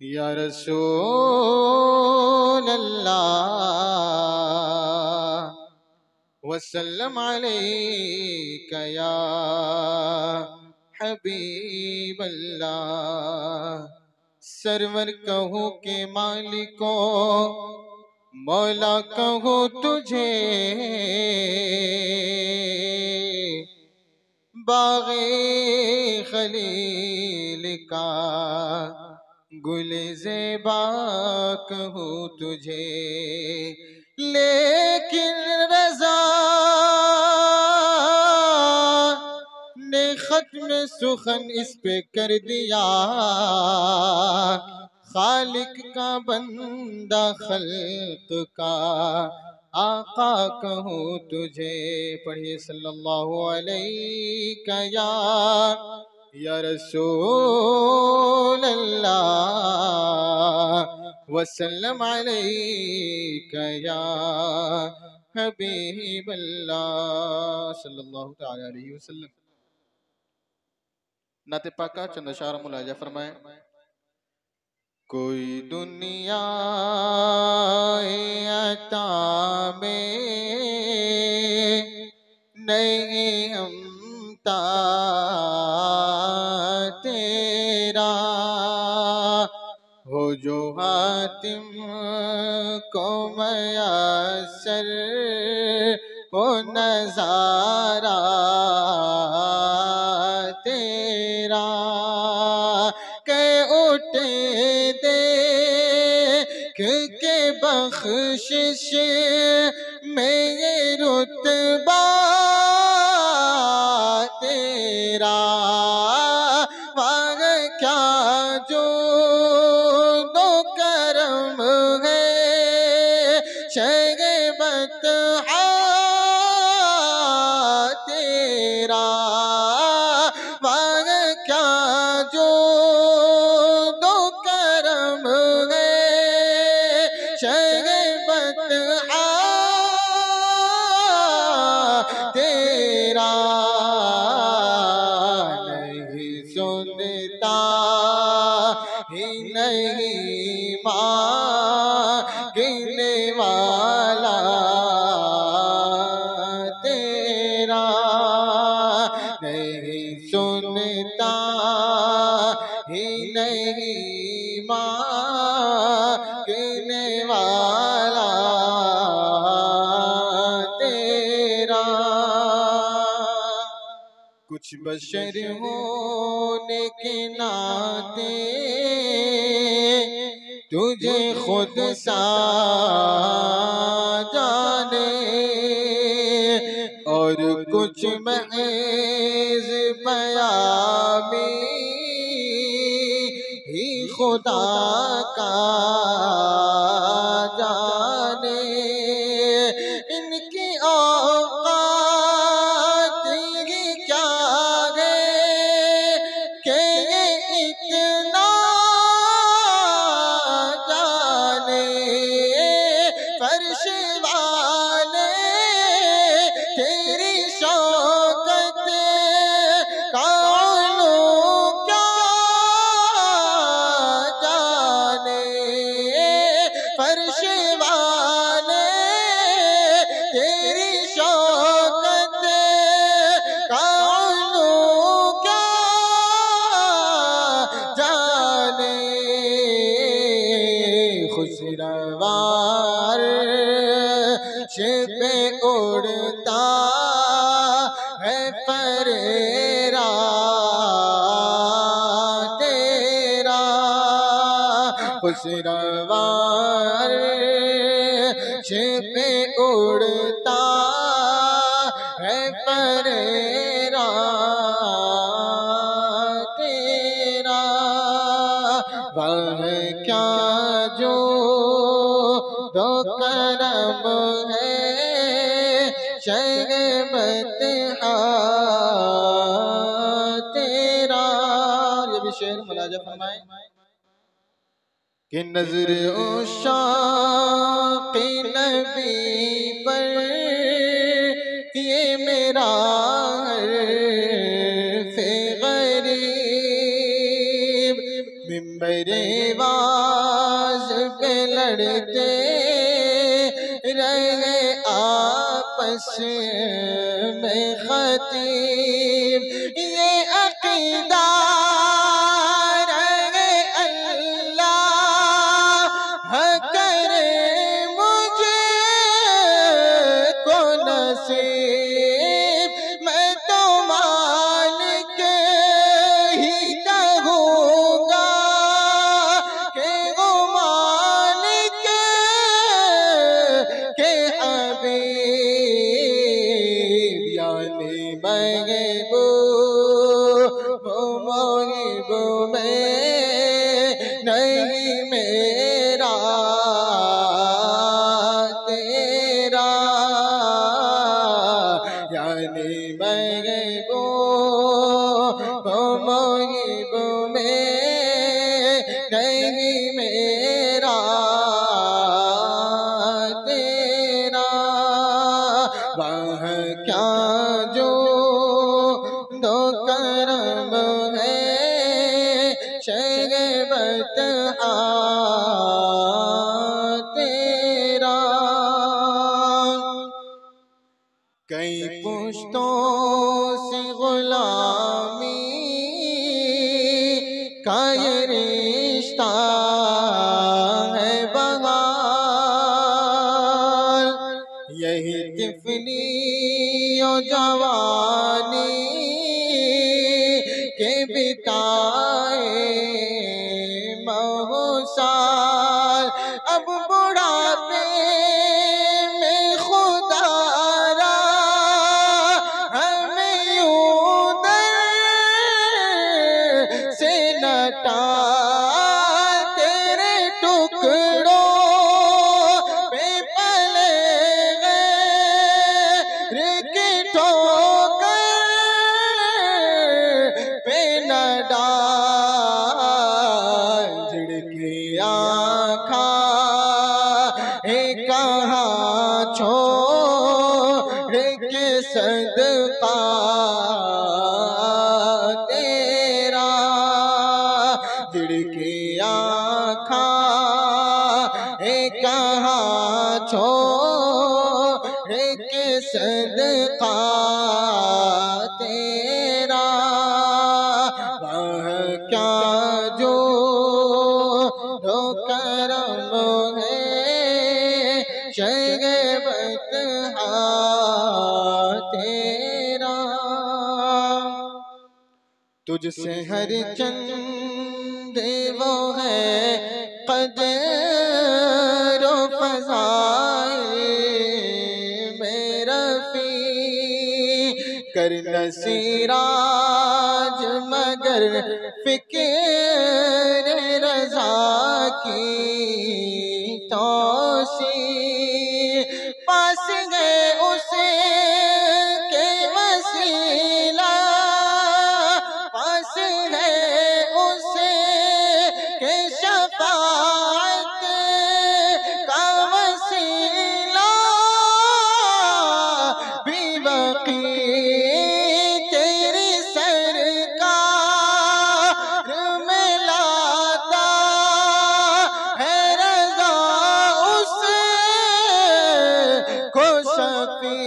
या रसूल अल्लाह वसल्लम अलैका या हबीब अल्लाह। सरवर कहो के मालिको मौला कहो तुझे, बाग़े खलील का गुल ज़ेबा कहूँ तुझे। लेकिन रज़ा ने खत्म सुखन इस पे कर दिया, खालिक का बंदा खल्क का आका कहूँ तुझे। पढ़िए सल्लल्लाहु अलैका या रसूल अल्लाह वसल्लम अलैका या हबीब अल्लाह सल्लल्लाहु तआला अलैहि वसल्लम। नाते पाका चंद अशार मुलाजा फरमाए। कोई दुनिया अता में नहीं हमता तेरा, हो जो हातिम को मयसर हो नजारा तेरा। के उठे देख के बख्शिश में ये रुतबा तेरा, वाह क्या जो दो करम है शगबत तेरा, वाह क्या जो दो करम है शगबत तेरा। नहीं सुनता ही नहीं मांगने वाला तेरा, नहीं सुनता ही नहीं मांगने वाला तेरा। कुछ बशर होने के नाते तुझे खुद सा जाने, और कुछ महज बयामी ही खुदा का जाने। इनकी औकात ही क्या है कि इतना जाने, फर्श वाले तेरी शौकत का उलू क्या जाने, फर्श वाले तेरी शौकत का उलू क्या जाने। खुशरवार पे उड़ता है फरेरा तेरा, खुशरवार पे उड़ता है फरेरा तेरा, वह क्या जो दो करम है शगबत तेरा। ये भी शेर मुलाजा फरमाए कि नजर उशाक़ नबी पर ये मेरा हर्फ़े गरीब मिंबरे वाज़ पे लड़ते रहे आपस में खतीब। ये अक़ीदा रहे अल्लाह करे मुझे को नसीब। मैं तो मालिक ही कहूँगा कि वो मालिक के हबीब। यानी महबूब में नहीं मेरा तेरा। यानी महबूब में नहीं मेरा तेरा। वह क्या जो दो करम है शर्बत तेरा। कई पुश्तों से गुलामी का ये रिश्ता है बहाल। यही तिफली और जवानी के बिताए मौसाल। अब बुढ़ापे में खुदारा हमें यूं दर से नटा तेरे टुकड़ों पे पले गए की ठोकर पे न डाल। झिड़के आँखा कहाँ छोड़ के सदका तेरा। झिड़के आँखा कहाँ छोड़ के सदका तेरा। वह क्या जो करम है शर्बत तेरा। तुझसे हर चंद वो है क़द्र व फ़ज़ाइल में रफ़ी। कर नसीराज मगर फ़िक्र रज़ा की तौसी। पास गए उसे के वसीला, पास है उसे के शफाअत का वसीला। भी बकी तेरी सरकार में लाता है रज़ा उसे को शफी।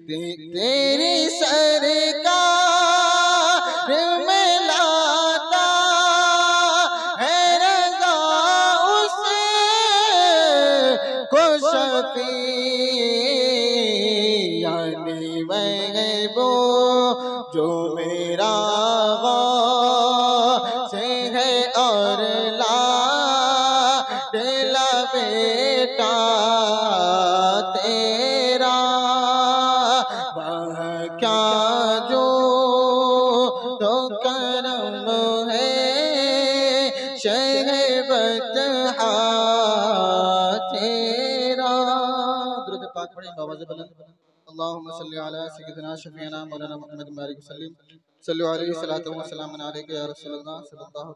तेरी सरकार में लाता है रज़ा उसे को शफी। यानी मैं वो जो मेरा से है और ला दिला बेटा तेरा। वह क्या जो तो करम है शर्बत तेरा। दुरूद पाक पढ़ें आवाज़ बुलंद। अल्लाहुम्मा सल्ली अला सय्यिदिना शफीना मौलाना मुहम्मद बारिक वसल्लम। सल्लु अलैहि सलातो व सलाम अलैका या रसूलल्लाह सल्लल्लाहु